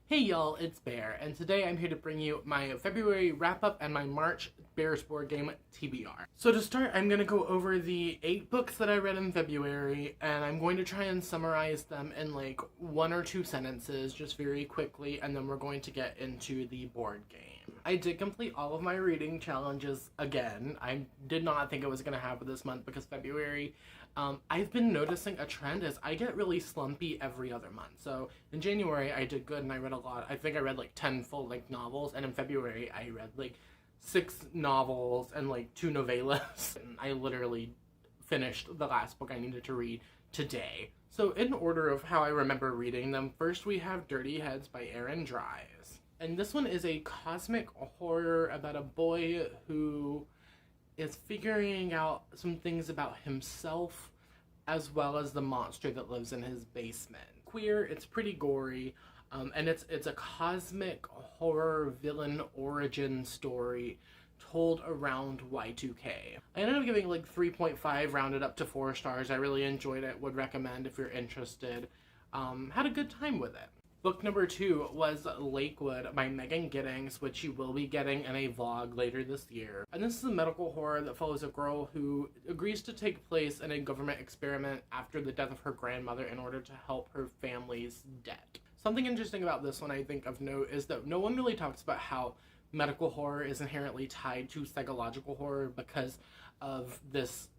Hey y'all, it's Bear, and today I'm here to bring you my February wrap-up and my March Bears board game TBR. So to start, I'm going to go over the 8 books that I read in February, and I'm going to try and summarize them in like 1 or 2 sentences, just very quickly, and then we're going to get into the board game. I did complete all of my reading challenges again. I did not think it was going to happen this month because February, I've been noticing a trend as I get really slumpy every other month. So in January I did good and I read a lot. I think I read like 10 full-length novels, and in February I read like 6 novels and like 2 novellas. And I literally finished the last book I needed to read today. So in order of how I remember reading them, first we have Dirty Heads by Aaron Dries. And this one is a cosmic horror about a boy who is figuring out some things about himself as well as the monster that lives in his basement. Queer, it's pretty gory, and it's a cosmic horror villain origin story told around Y2K. I ended up giving like 3.5 rounded up to 4 stars. I really enjoyed it, would recommend if you're interested. Had a good time with it. Book number 2 was Lakewood by Megan Giddings, which you will be getting in a vlog later this year. And this is a medical horror that follows a girl who agrees to take place in a government experiment after the death of her grandmother in order to help her family's debt. Something interesting about this one I think of note is that no one really talks about how medical horror is inherently tied to psychological horror because of this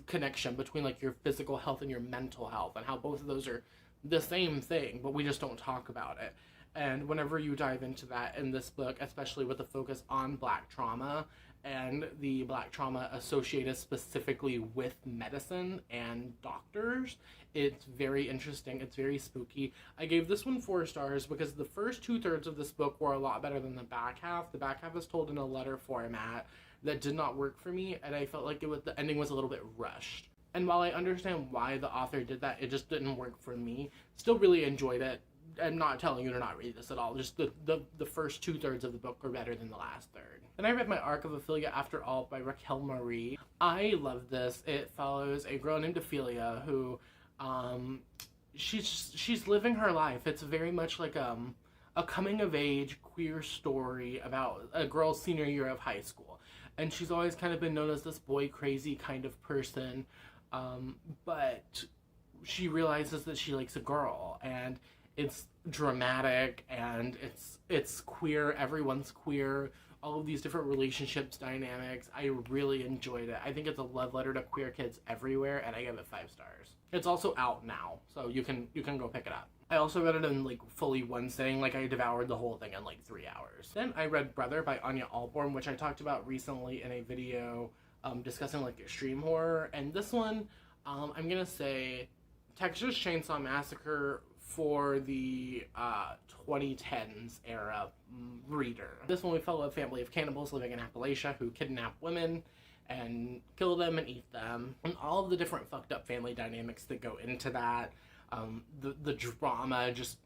connection between like your physical health and your mental health, and how both of those are the same thing, but we just don't talk about it. And whenever you dive into that in this book, especially with the focus on Black trauma and the Black trauma associated specifically with medicine and doctors, it's very interesting. It's very spooky. I gave this one 4 stars because the first 2/3 of this book were a lot better than the back half. The back half is told in a letter format that did not work for me, and I felt like the ending was a little bit rushed. And while I understand why the author did that, it just didn't work for me. Still really enjoyed it. I'm not telling you to not read this at all. Just the first 2/3 of the book are better than the last third. Then I read My Arc of Ophelia After All by Raquel Marie. I love this. It follows a girl named Ophelia who, she's living her life. It's very much like a coming-of-age queer story about a girl's senior year of high school. And she's always kind of been known as this boy-crazy kind of person. But she realizes that she likes a girl, and it's dramatic, and it's queer. Everyone's queer. All of these different relationships, dynamics. I really enjoyed it. I think it's a love letter to queer kids everywhere, and I give it 5 stars. It's also out now, so you can go pick it up. I also read it in like fully one sitting. Like I devoured the whole thing in like 3 hours. Then I read Brother by Anya Alborn, which I talked about recently in a video discussing like extreme horror. And this one, I'm gonna say Texas Chainsaw Massacre for the 2010s era reader. This one we follow a family of cannibals living in Appalachia who kidnap women and kill them and eat them, and all of the different fucked up family dynamics that go into that. The drama, just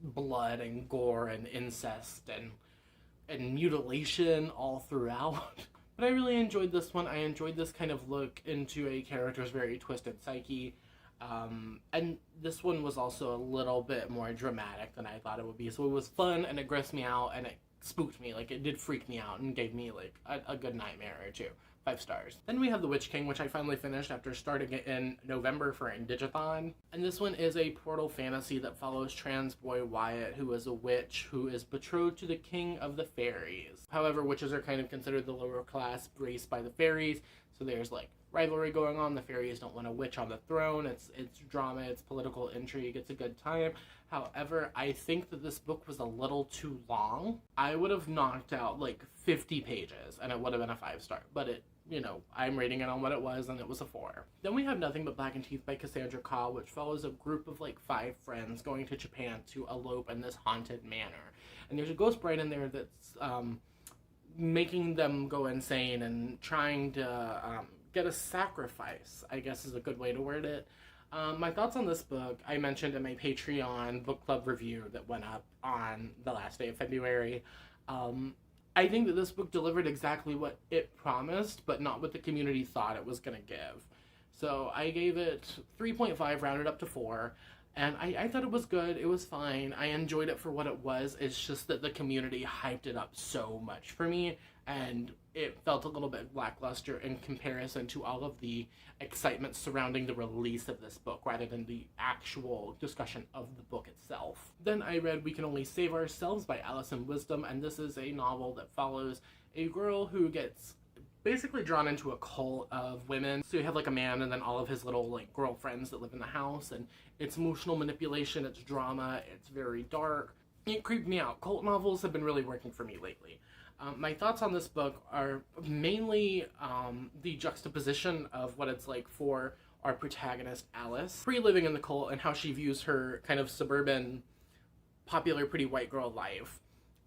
blood and gore and incest and mutilation all throughout. But I really enjoyed this one. I enjoyed this kind of look into a character's very twisted psyche. And this one was also a little bit more dramatic than I thought it would be. So it was fun, and it grossed me out, and it spooked me. Like, it did freak me out and gave me like a good nightmare or two. 5 stars. Then we have The Witch King, which I finally finished after starting it in November for Indigathon. And this one is a portal fantasy that follows trans boy Wyatt, who is a witch who is betrothed to the king of the fairies. However, witches are kind of considered the lower class race by the fairies, so there's like rivalry going on. The fairies don't want a witch on the throne. It's drama, it's political intrigue, it's a good time. However, I think that this book was a little too long. I would have knocked out like 50 pages and it would have been a 5 star, but it, you know, I'm rating it on what it was, and it was a 4. Then we have Nothing But Black and Teeth by Cassandra Kah, which follows a group of like 5 friends going to Japan to elope in this haunted manor. And there's a ghost bride in there that's making them go insane and trying to get a sacrifice, I guess is a good way to word it. My thoughts on this book, I mentioned in my Patreon book club review that went up on the last day of February. I think that this book delivered exactly what it promised, but not what the community thought it was going to give. So I gave it 3.5 rounded up to 4, And I thought it was good. It was fine. I enjoyed it for what it was. It's just that the community hyped it up so much for me, and it felt a little bit lackluster in comparison to all of the excitement surrounding the release of this book rather than the actual discussion of the book itself. Then I read We Can Only Save Ourselves by Allison Wisdom, and this is a novel that follows a girl who gets basically drawn into a cult of women. So you have like a man and then all of his little like girlfriends that live in the house, and it's emotional manipulation, it's drama, it's very dark. It creeped me out. Cult novels have been really working for me lately. My thoughts on this book are mainly the juxtaposition of what it's like for our protagonist Alice, pre-living in the cult, and how she views her kind of suburban, popular, pretty white girl life,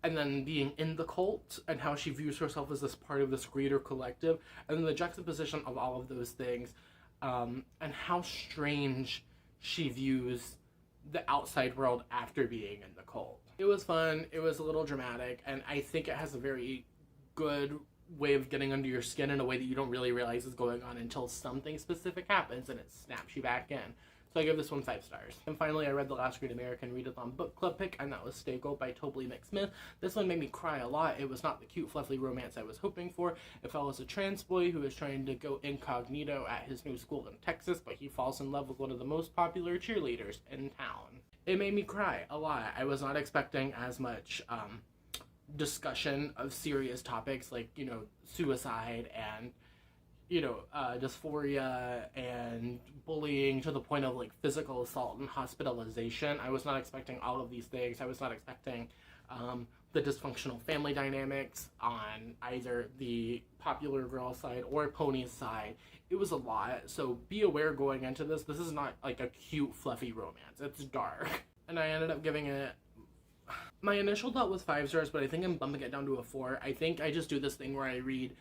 and then being in the cult and how she views herself as this part of this greater collective, and then the juxtaposition of all of those things, and how strange she views the outside world after being in the cult. It was fun, it was a little dramatic, and I think it has a very good way of getting under your skin in a way that you don't really realize is going on until something specific happens and it snaps you back in. So I give this one 5 stars. And finally, I read The Last Great American Readathon Book Club pick, and that was Stay Gold by Tobley McSmith. This one made me cry a lot. It was not the cute, fluffy romance I was hoping for. It follows a trans boy who is trying to go incognito at his new school in Texas, but he falls in love with one of the most popular cheerleaders in town. It made me cry a lot. I was not expecting as much discussion of serious topics like, you know, suicide and, you know, dysphoria and bullying to the point of like physical assault and hospitalization. I was not expecting all of these things. I was not expecting the dysfunctional family dynamics on either the popular girl side or Pony's side. It was a lot, so be aware going into this. This is not like a cute, fluffy romance. It's dark. And I ended up giving it... My initial thought was 5 stars, but I think I'm bumping it down to a 4. I think I just do this thing where I read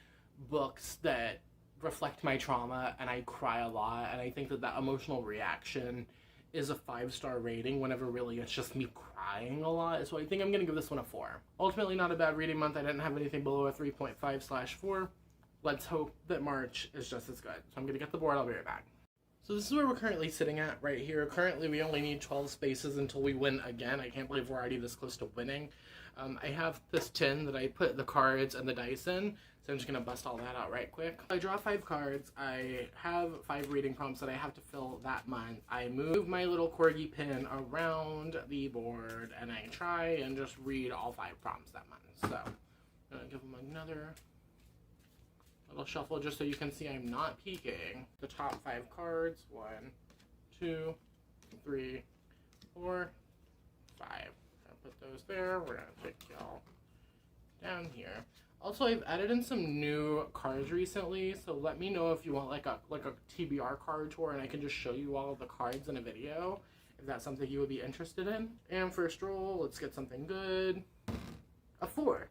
books that reflect my trauma and I cry a lot, and I think that that emotional reaction is a 5-star rating whenever really it's just me crying a lot. So I think I'm gonna give this one a 4. Ultimately not a bad reading month. I didn't have anything below a 3.5/4. Let's hope that March is just as good. So I'm gonna get the board, I'll be right back. So this is where we're currently sitting at right here. Currently we only need 12 spaces until we win again. I can't believe we're already this close to winning. I have this tin that I put the cards and the dice in, so I'm just gonna bust all that out right quick. I draw 5 cards. I have 5 reading prompts that I have to fill that month. I move my little corgi pin around the board and I try and just read all 5 prompts that month. So I'm gonna give them another little shuffle just so you can see I'm not peeking. The top 5 cards, 1, 2, 3, 4, 5. Put those there. We're gonna take y'all down here. Also, I've added in some new cards recently, so let me know if you want like a TBR card tour and I can just show you all of the cards in a video if that's something you would be interested in. And first roll, let's get something good. A 4.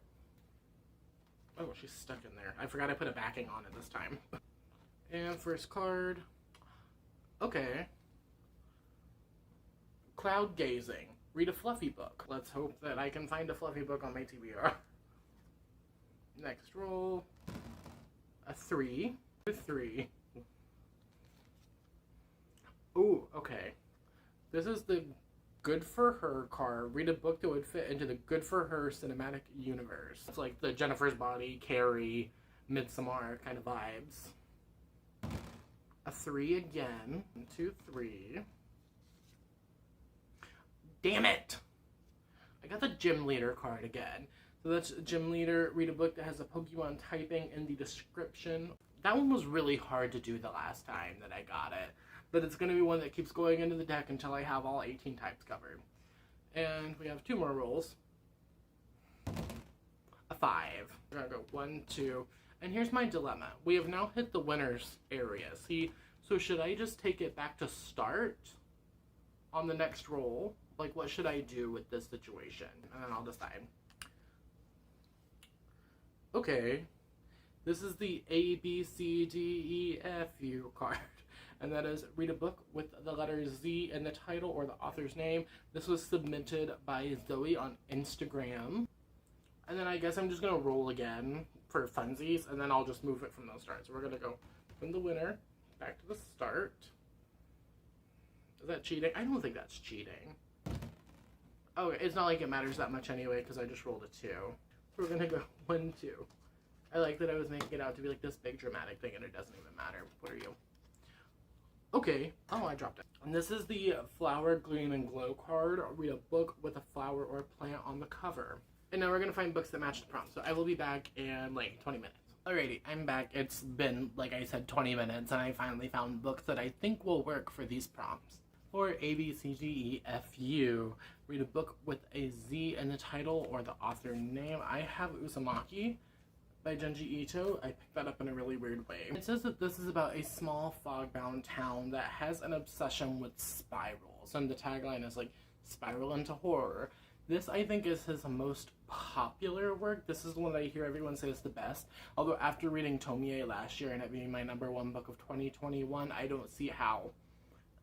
Oh, she's stuck in there. I forgot I put a backing on it this time. And first card. Okay. Cloud Gazing. Read a fluffy book. Let's hope that I can find a fluffy book on my TBR. Next roll. A 3. A 3. Ooh, okay. This is the Good For Her card. Read a book that would fit into the Good For Her cinematic universe. It's like the Jennifer's Body, Carrie, Midsommar kind of vibes. A 3 again. 1, 2, 3. Damn it! I got the Gym Leader card again. So that's Gym Leader. Read a book that has a Pokemon typing in the description. That one was really hard to do the last time that I got it. But it's going to be one that keeps going into the deck until I have all 18 types covered. And we have 2 more rolls. A 5. We're going to go 1, 2. And here's my dilemma. We have now hit the winner's area. See, so should I just take it back to start on the next roll? Like, what should I do with this situation? And then I'll decide. Okay. This is the A, B, C, D, E, F, U card. And that is read a book with the letter Z in the title or the author's name. This was submitted by Zoe on Instagram. And then I guess I'm just going to roll again for funsies, and then I'll just move it from those starts. So we're going to go from the winner back to the start. Is that cheating? I don't think that's cheating. Okay, it's not like it matters that much anyway, because I just rolled a 2. So we're gonna go 1, 2. I like that I was making it out to be like this big dramatic thing, and it doesn't even matter. What are you? Okay. Oh, I dropped it. And this is the Flower, Gleam, and Glow card. Read a book with a flower or a plant on the cover. And now we're gonna find books that match the prompt. So I will be back in like 20 minutes. Alrighty, I'm back. It's been, like I said, 20 minutes, and I finally found books that I think will work for these prompts. For A, B, C, G, E, F, U, read a book with a Z in the title or the author name. I have Uzumaki by Junji Ito. I picked that up in a really weird way. It says that this is about a small fog-bound town that has an obsession with spirals, and the tagline is like, spiral into horror. This, I think, is his most popular work. This is the one that I hear everyone say is the best. Although after reading Tomie last year and it being my #1 book of 2021, I don't see how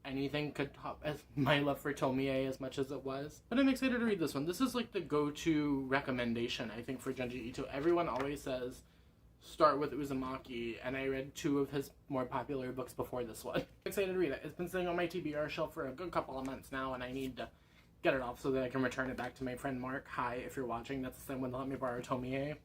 anything could top as my love for Tomie as much as it was. But I'm excited to read this one. This is like the go-to recommendation, I think, for Junji Ito. Everyone always says, start with Uzumaki, and I read 2 of his more popular books before this one. I'm excited to read it. It's been sitting on my TBR shelf for a good couple of months now, and I need to get it off so that I can return it back to my friend Mark. Hi, if you're watching, that's the same one that let me borrow Tomie.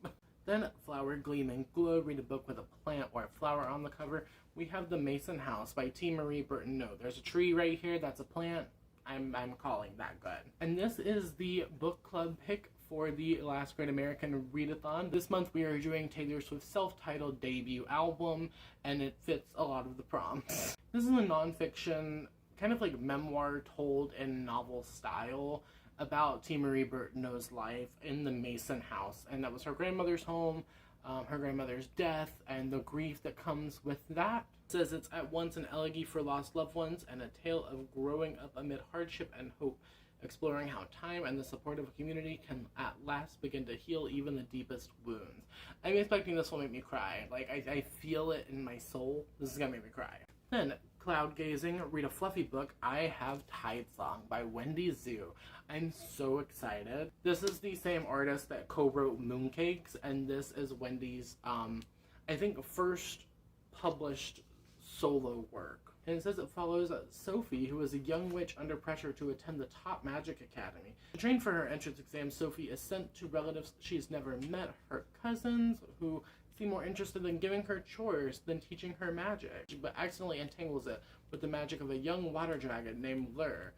Then, Flower, Gleam, and Glow, read a book with a plant or a flower on the cover. We have The Mason House by T. Marie Burton. No, there's a tree right here, that's a plant. I'm calling that good. And this is the book club pick for the last Great American Readathon. This month we are doing Taylor Swift's self-titled debut album, and it fits a lot of the prompts. This is a nonfiction, kind of like memoir told in novel style about T. Marie Burton's life in the Mason house, and that was her grandmother's home, her grandmother's death, and the grief that comes with that. It says it's at once an elegy for lost loved ones and a tale of growing up amid hardship and hope, exploring how time and the support of a community can at last begin to heal even the deepest wounds. I'm expecting this will make me cry. Like, I feel it in my soul. This is gonna make me cry. Then, cloud gazing, read a fluffy book. I have Tide Song by Wendy Zhu. I'm so excited. This is the same artist that co-wrote Mooncakes, and this is Wendy's, I think, first published solo work. And it says it follows Sophie, who is a young witch under pressure to attend the top magic academy. To train for her entrance exam, Sophie is sent to relatives she's never met, her cousins, who seem more interested in giving her chores than teaching her magic, but accidentally entangles it with the magic of a young water dragon named Lur,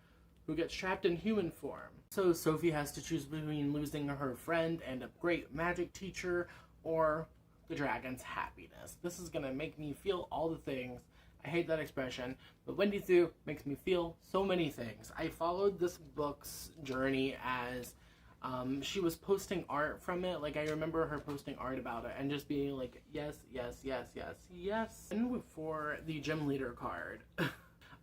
who gets trapped in human form. So Sophie has to choose between losing her friend and a great magic teacher, or the dragon's happiness. This is gonna make me feel all the things. I hate that expression, but Wendy Zhu makes me feel so many things. I followed this book's journey as she was posting art from it. Like, I remember her posting art about it and just being like, yes, yes, yes, yes, yes. And for the gym leader card,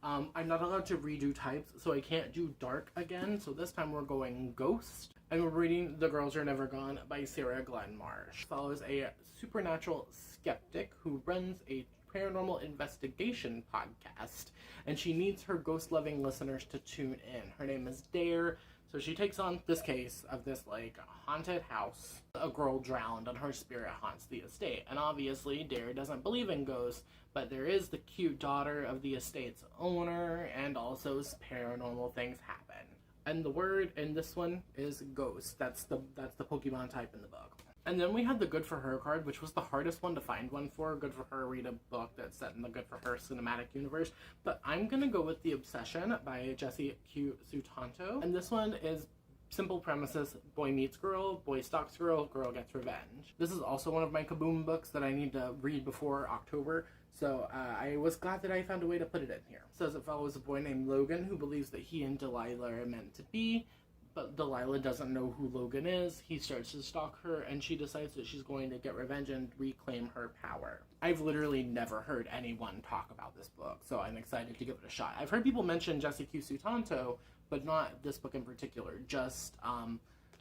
I'm not allowed to redo types, so I can't do dark again. So this time we're going ghost. And we're reading The Girls Are Never Gone by Sarah Glenn Marsh. Follows a supernatural skeptic who runs a paranormal investigation podcast, and she needs her ghost-loving listeners to tune in. Her name is Dare, so she takes on this case of this, like, haunted house. A girl drowned and her spirit haunts the estate, and obviously Dare doesn't believe in ghosts, but there is the cute daughter of the estate's owner, and also paranormal things happen. And the word in this one is ghost. That's the Pokemon type in the book. And then we had the Good For Her card, which was the hardest one to find one for. Good For Her, read a book that's set in the Good For Her cinematic universe. But I'm going to go with The Obsession by Jessie Q. Sutanto. And this one is simple premises. Boy meets girl, boy stalks girl, girl gets revenge. This is also one of my Kaboom books that I need to read before October. So I was glad that I found a way to put it in here. It says it follows a boy named Logan who believes that he and Delilah are meant to be. But Delilah doesn't know who Logan is. He starts to stalk her, and she decides that she's going to get revenge and reclaim her power. I've literally never heard anyone talk about this book, so I'm excited to give it a shot. I've heard people mention Jessie Q. Sutanto, but not this book in particular, just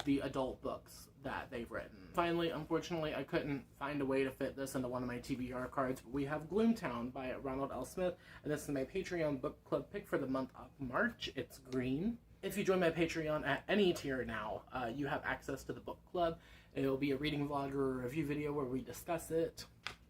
the adult books that they've written. Finally, unfortunately, I couldn't find a way to fit this into one of my TBR cards, but we have Gloomtown by Ronald L. Smith, and this is my Patreon book club pick for the month of March. It's green. If you join my Patreon at any tier now, you have access to the book club. It'll be a reading vlog or a review video where we discuss it.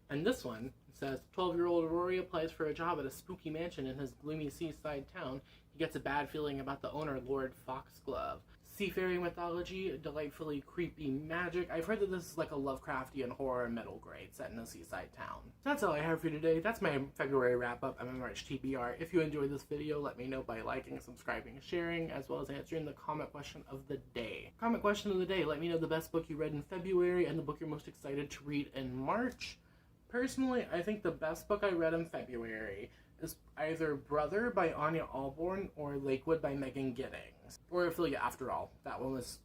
And this one says, 12-year-old Rory applies for a job at a spooky mansion in his gloomy seaside town. He gets a bad feeling about the owner, Lord Foxglove. Seafaring mythology, delightfully creepy magic. I've heard that this is like a Lovecraftian horror middle grade set in a seaside town. So that's all I have for you today. That's my February wrap-up and my March TBR. If you enjoyed this video, let me know by liking, subscribing, sharing, as well as answering the comment question of the day. Comment question of the day, let me know the best book you read in February and the book you're most excited to read in March. Personally, I think the best book I read in February is either Brother by Anya Alborn or Lakewood by Megan Giddings. Or Ophelia After All. That one was...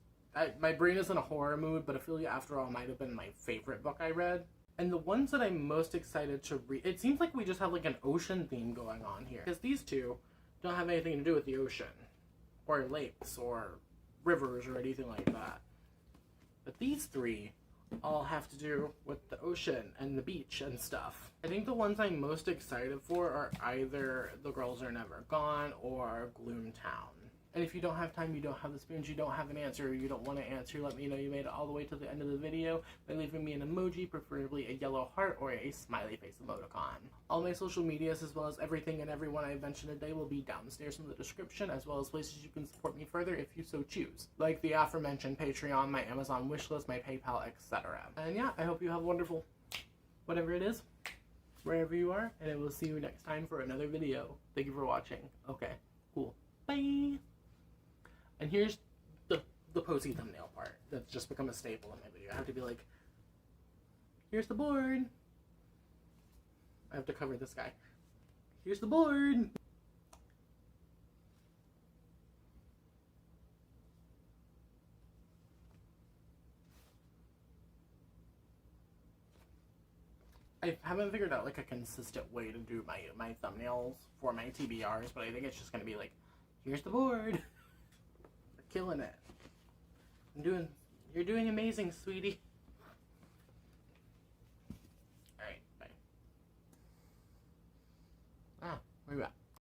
my brain is in a horror mood, but Ophelia After All might have been my favorite book I read. And the ones that I'm most excited to read... It seems like we just have like an ocean theme going on here. Because these two don't have anything to do with the ocean. Or lakes, or rivers, or anything like that. But these three all have to do with the ocean and the beach and stuff. I think the ones I'm most excited for are either The Girls Are Never Gone or Gloomtown. And if you don't have time, you don't have the spoons, you don't have an answer, or you don't want to answer, let me know you made it all the way to the end of the video by leaving me an emoji, preferably a yellow heart or a smiley face emoticon. All my social medias, as well as everything and everyone I've mentioned today, will be downstairs in the description, as well as places you can support me further if you so choose. Like the aforementioned Patreon, my Amazon wishlist, my PayPal, etc. And yeah, I hope you have a wonderful whatever it is, wherever you are, and I will see you next time for another video. Thank you for watching. Okay, cool. Bye! And here's the posy thumbnail part that's just become a staple in my video. I have to be like, here's the board. I have to cover this guy. Here's the board. I haven't figured out like a consistent way to do my thumbnails for my TBRs, but I think it's just gonna be like, here's the board. Killing it. You're doing amazing, sweetie. Alright, bye. Where you at?